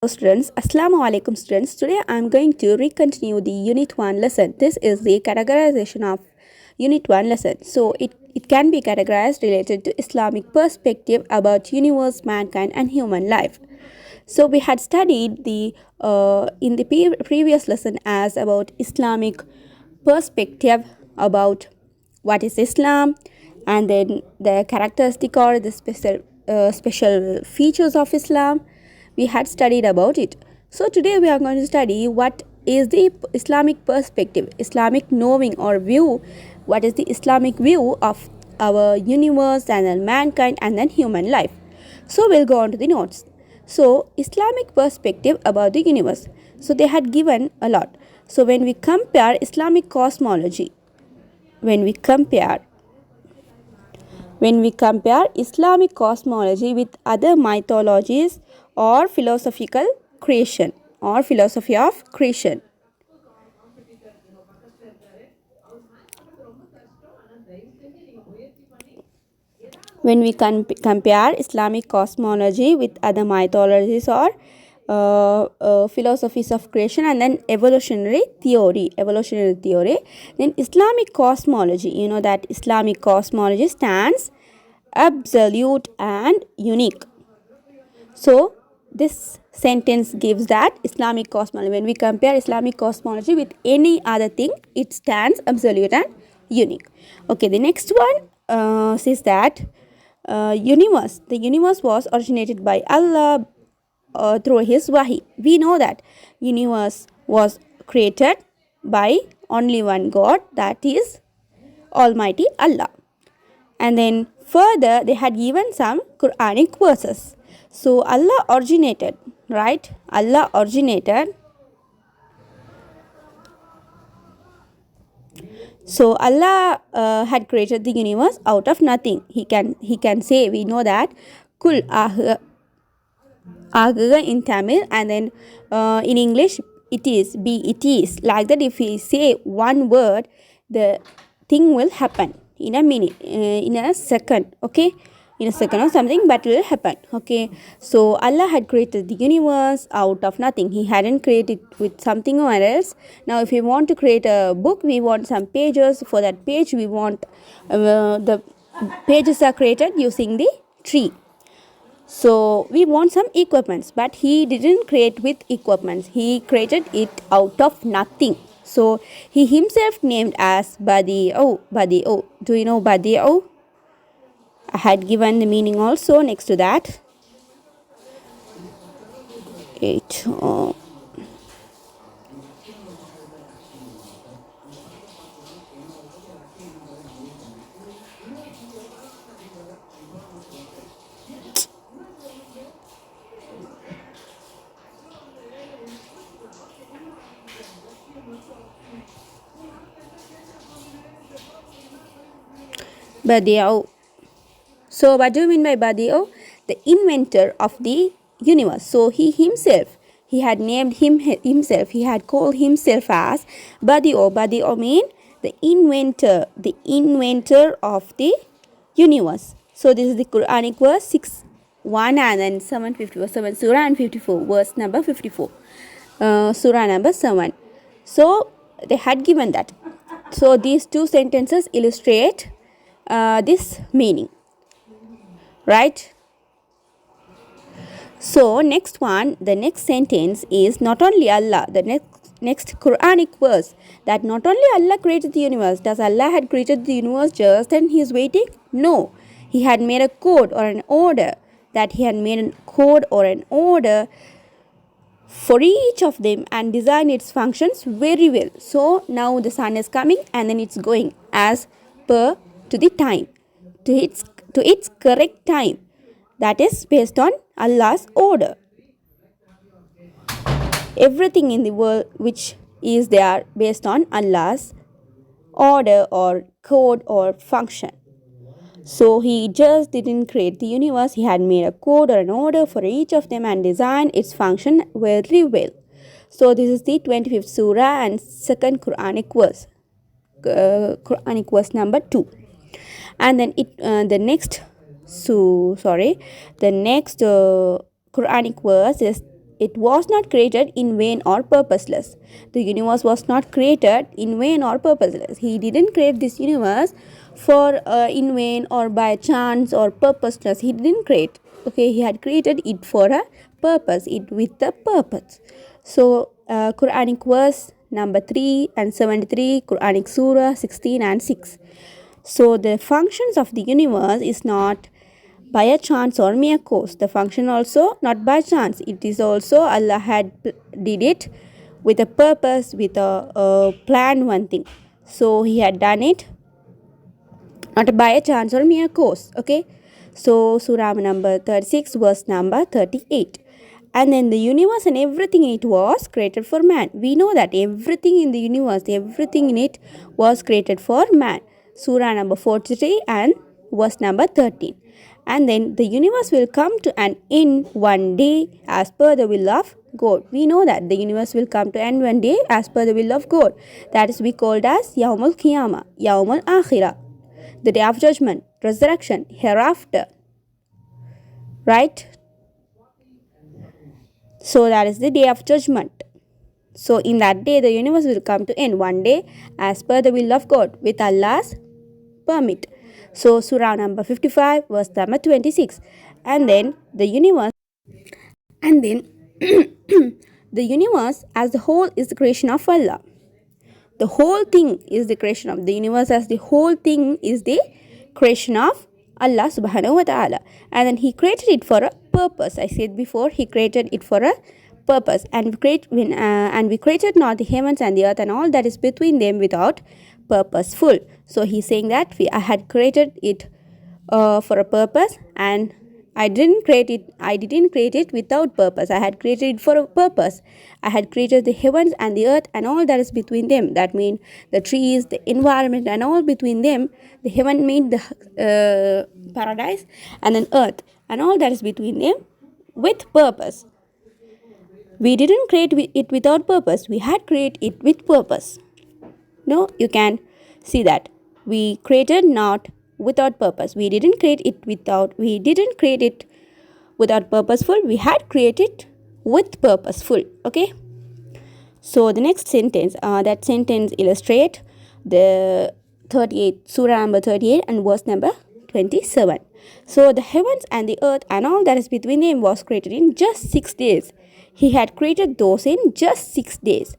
Students, Assalamu alaikum students. Today I am going to recontinue the Unit 1 lesson. This is the categorization of Unit 1 lesson. So it can be categorized related to Islamic perspective about universe, mankind and human life. So we had studied the in the previous lesson as about Islamic perspective about what is Islam, and then the characteristic or the special features of Islam. We had studied about it. So today we are going to study what is the Islamic perspective, Islamic knowing or view. What is the Islamic view of our universe and then mankind and then human life? So we'll go on to the notes. So Islamic perspective about the universe. So they had given a lot. So when we compare Islamic cosmology, when we compare Islamic cosmology with other mythologies or philosophical creation or philosophy of creation. When we compare Islamic cosmology with other mythologies or philosophies of creation and then evolutionary theory, then Islamic cosmology, you know that Islamic cosmology stands absolute and unique. So this sentence gives that Islamic cosmology, when we compare Islamic cosmology with any other thing, it stands absolute and unique. Okay, the next one says that the universe was originated by Allah through his wahi. We know that universe was created by only one God, that is Almighty Allah. And then further they had given some Quranic verses. So Allah originated, right? Allah originated. So Allah had created the universe out of nothing. He can say, we know that kul in Tamil, and then in English it is, it is, like that. If we say one word, the thing will happen in a minute, in a second, okay, in a second or something, but will happen. Okay, so Allah had created the universe out of nothing. He hadn't created with something or else. Now if we want to create a book, we want some pages. For that page we want the pages are created using the tree. So we want some equipments, but he didn't create with equipments. He created it out of nothing. So he himself named as Badi'u. Badi'u. Do you know Badi'u? I had given the meaning also next to that. Eight. Badi'u. So what do you mean by Badi'u? The inventor of the universe. So he himself, he had named himself, he had called himself as Badi'u. Badi'u mean the inventor of the universe. So this is the Quranic verse 6:1 and then 7:54, surah and 54, verse number 54, surah number 7. So they had given that. So these two sentences illustrate this meaning, right? So next one, the next sentence is not only Allah, the next Quranic verse, that not only Allah created the universe. Does Allah had created the universe just and he is waiting? No. He had made a code or an order, that he had made a code or an order for each of them and designed its functions very well. So now the sun is coming and then it's going as per to the time, to its correct time, that is based on Allah's order. Everything in the world which is there based on Allah's order or code or function. So he just didn't create the universe, he had made a code or an order for each of them and designed its function very well. So this is the 25th surah and second Quranic verse, Quranic verse number 2. And then the next Quranic verse is It was not created in vain or purposeless. The universe was not created in vain or purposeless. He didn't create this universe for in vain or by chance or purposeless. He didn't create. Okay, he had created it for a purpose. It with a purpose. So Quranic verse number 3 and 73, Quranic surah 16 and 6. So the functions of the universe is not by a chance or mere course. The function also not by chance. It is also Allah had did it with a purpose, with a plan, one thing. So he had done it not by a chance or mere course. Okay. So surah number 36 verse number 38. And then the universe and everything in it was created for man. We know that everything in the universe, everything in it was created for man. Surah number 43 and verse number 13. And then the universe will come to an end one day as per the will of God. We know that the universe will come to end one day as per the will of God. That is we called as Yawmul Qiyamah, Yawmul Akhirah, the day of judgment, resurrection, hereafter. Right? So that is the day of judgment. So in that day the universe will come to end one day as per the will of God with Allah's permit. So surah number 55 verse number 26. And then the universe the universe as the whole is the creation of Allah. The whole thing is the creation of the universe, as the whole thing is the creation of Allah subhanahu wa ta'ala. And then he created it for a purpose. I said before, he created it for a purpose. And we created not the heavens and the earth and all that is between them without purposeful. So he's saying that I had created it for a purpose, and I didn't create it without purpose. I had created it for a purpose. I had created the heavens and the earth and all that is between them. That means the trees, the environment and all between them. The heaven means the paradise, and then earth and all that is between them with purpose. We didn't create it without purpose. We had created it with purpose. No, you can see that. We created not without purpose. We didn't create it without purposeful. We had created with purposeful. Okay. So the next sentence, that sentence illustrate the 38 surah number 38 and verse number 27. So the heavens and the earth and all that is between them was created in just 6 days. He had created those in just 6 days.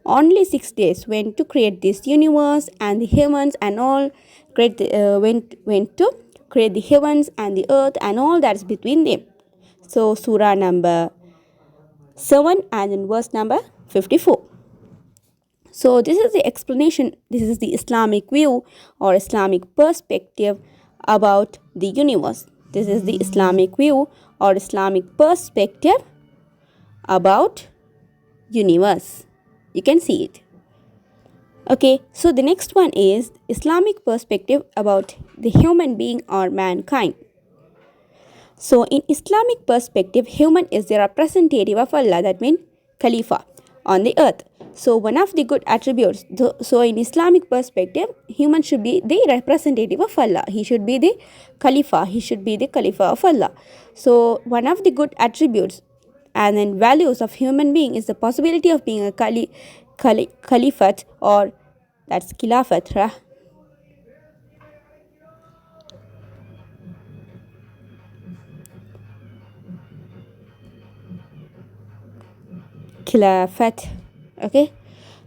Only 6 days went to create this universe and the heavens and all. Went to create the heavens and the earth and all that is between them. So surah number 7 and in verse number 54. So this is the explanation. This is the Islamic view or Islamic perspective about the universe. This is the Islamic view or Islamic perspective about universe. You can see it. Okay, so the next one is Islamic perspective about the human being or mankind. So in Islamic perspective, human is the representative of Allah, that means Khalifa on the earth. So one of the good attributes, so in Islamic perspective, human should be the representative of Allah. He should be the Khalifa. He should be the Khalifa of Allah. So one of the good attributes and then values of human being is the possibility of being a Khalifat, or that's Khilafat, right? Khilafat. Okay.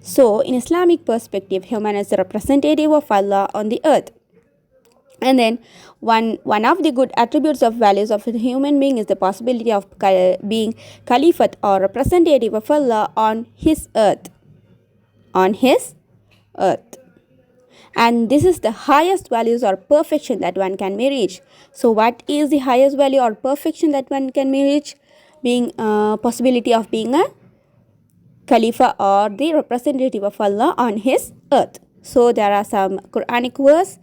So in Islamic perspective, human is the representative of Allah on the earth. And then one of the good attributes of values of a human being is the possibility of being Khalifat or representative of Allah on his earth. On his earth. And this is the highest values or perfection that one can reach. So what is the highest value or perfection that one can reach? Being possibility of being a Khalifa or the representative of Allah on his earth. So there are some Quranic verse.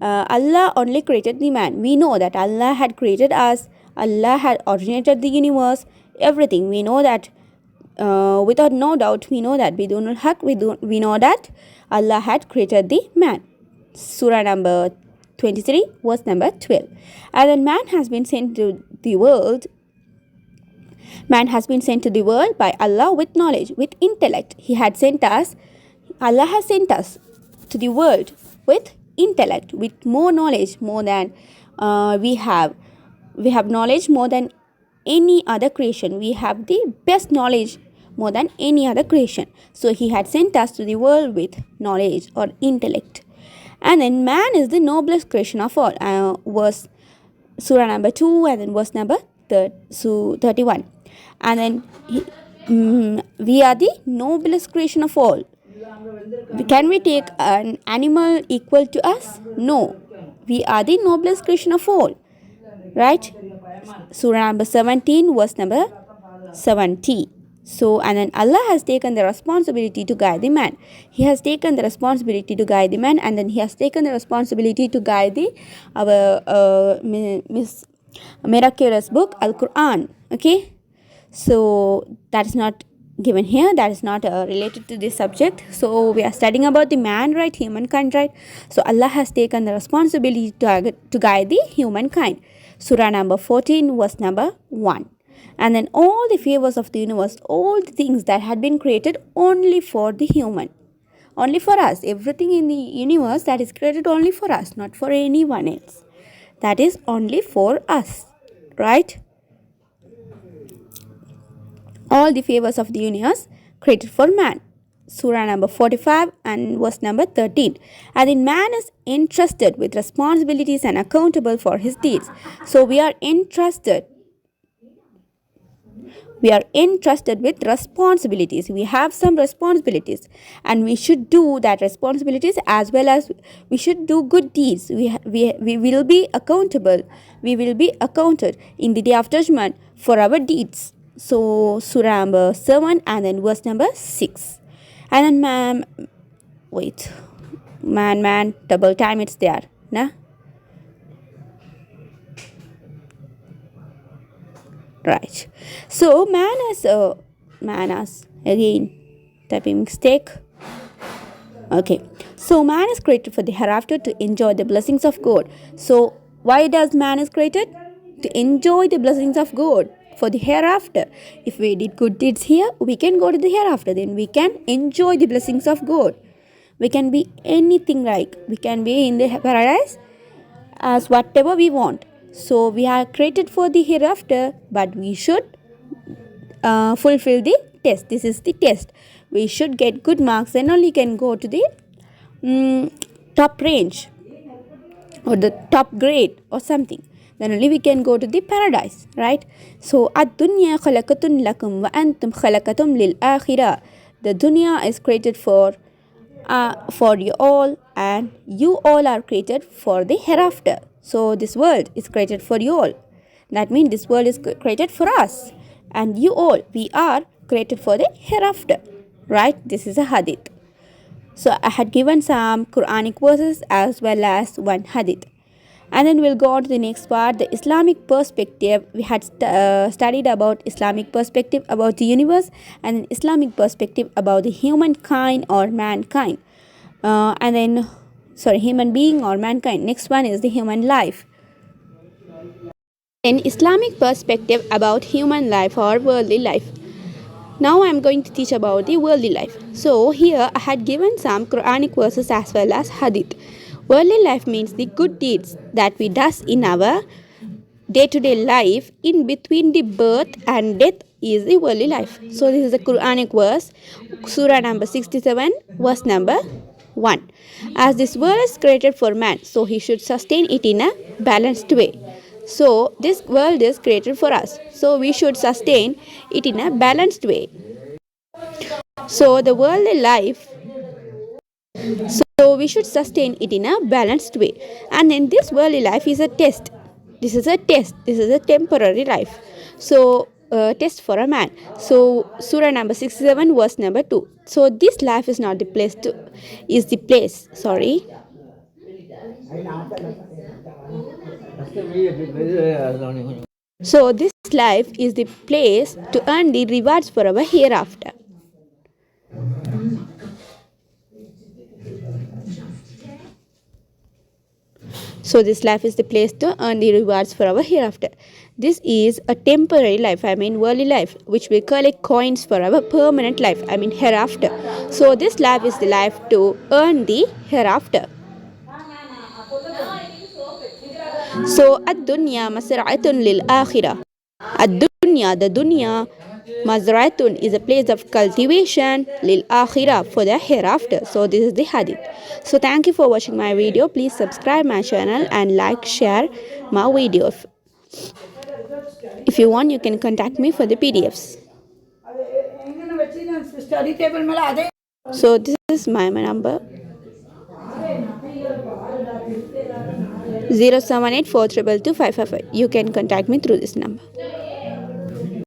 Allah only created the man. We know that Allah had created us. Allah had originated the universe. Everything. We know that. Without no doubt, we know that. We know that Allah had created the man. Surah number 23, verse number 12. And then man has been sent to the world Man has been sent to the world by Allah with knowledge, with intellect. Allah has sent us to the world with intellect, with more knowledge, more than we have. We have knowledge more than any other creation. We have the best knowledge more than any other creation. So he had sent us to the world with knowledge or intellect. And then man is the noblest creation of all. Verse Surah number 2 and then verse number 31. And then we are the noblest creation of all. Can we take an animal equal to us? No. We are the noblest creation of all. Right? Surah number 17, verse number 70. So, and then Allah has taken the responsibility to guide the man. He has taken the responsibility to guide the man, and then He has taken the responsibility to guide our miraculous book, Al-Quran. Okay? So, that is not given here. That is not related to this subject. So, we are studying about the man, right? Humankind, right? So, Allah has taken the responsibility to guide the humankind. Surah number 14, verse number 1. And then all the favors of the universe, all the things that had been created only for the human, only for us. Everything in the universe that is created only for us, not for anyone else. That is only for us, right? All the favors of the universe created for man. Surah number 45 and verse number 13. And then man is entrusted with responsibilities and accountable for his deeds. So we are entrusted with responsibilities. We have some responsibilities, and we should do that responsibilities, as well as we should do good deeds. We will be accountable. We will be accounted in the day of judgment for our deeds. So Surah number 7 and then verse number 6. And then man, double time it's there. Nah? Right. So man has again typing mistake. Okay. So man is created for the hereafter to enjoy the blessings of God. So why does man is created? To enjoy the blessings of God for the hereafter. If we did good deeds here, we can go to the hereafter. Then we can enjoy the blessings of God. We can be anything like. We can be in the paradise as whatever we want. So we are created for the hereafter, but we should fulfill the test. This is the test. We should get good marks, then only can go to the top range or the top grade or something. Then only we can go to the paradise, right? So ad-dunya khalaqatun lakum wa antum khalaqatum lil akhirah. The dunya is created for you all, and you all are created for the hereafter. So this world is created for you all. That means this world is created for us, and you all, we are created for the hereafter, right? This is a hadith. So I had given some Quranic verses as well as one hadith. And then we'll go on to the next part, the Islamic perspective. We had studied about Islamic perspective about the universe, and Islamic perspective about the humankind or mankind. Human being or mankind. Next one is the human life. Then Islamic perspective about human life or worldly life. Now I am going to teach about the worldly life. So here I had given some Quranic verses as well as hadith. Worldly life means the good deeds that we do in our day-to-day life. In between the birth and death is the worldly life. So this is a Quranic verse, Surah number 67, verse number 1. As this world is created for man, so he should sustain it in a balanced way. So this world is created for us, so we should sustain it in a balanced way. So the worldly life, so we should sustain it in a balanced way. And then this worldly life is a test. This is a test. This is a temporary life. So test for a man. So Surah number 67, verse number 2. So this life is not the place to, is the place. Sorry. So this life is the place to earn the rewards for our hereafter. So this life is the place to earn the rewards for our hereafter. This is a temporary life, I mean worldly life, which will collect coins for our permanent life, I mean hereafter. So this life is the life to earn the hereafter. So ad-dunya masra'atun lil akhirah. Ad-dunya, the dunya, mazra'atun is a place of cultivation lil akhirah, for the hereafter. So this is the hadith. So thank you for watching my video. Please subscribe my channel and like, share my video. If you want, you can contact me for the PDFs. So this is my number 078 422 555. You can contact me through this number.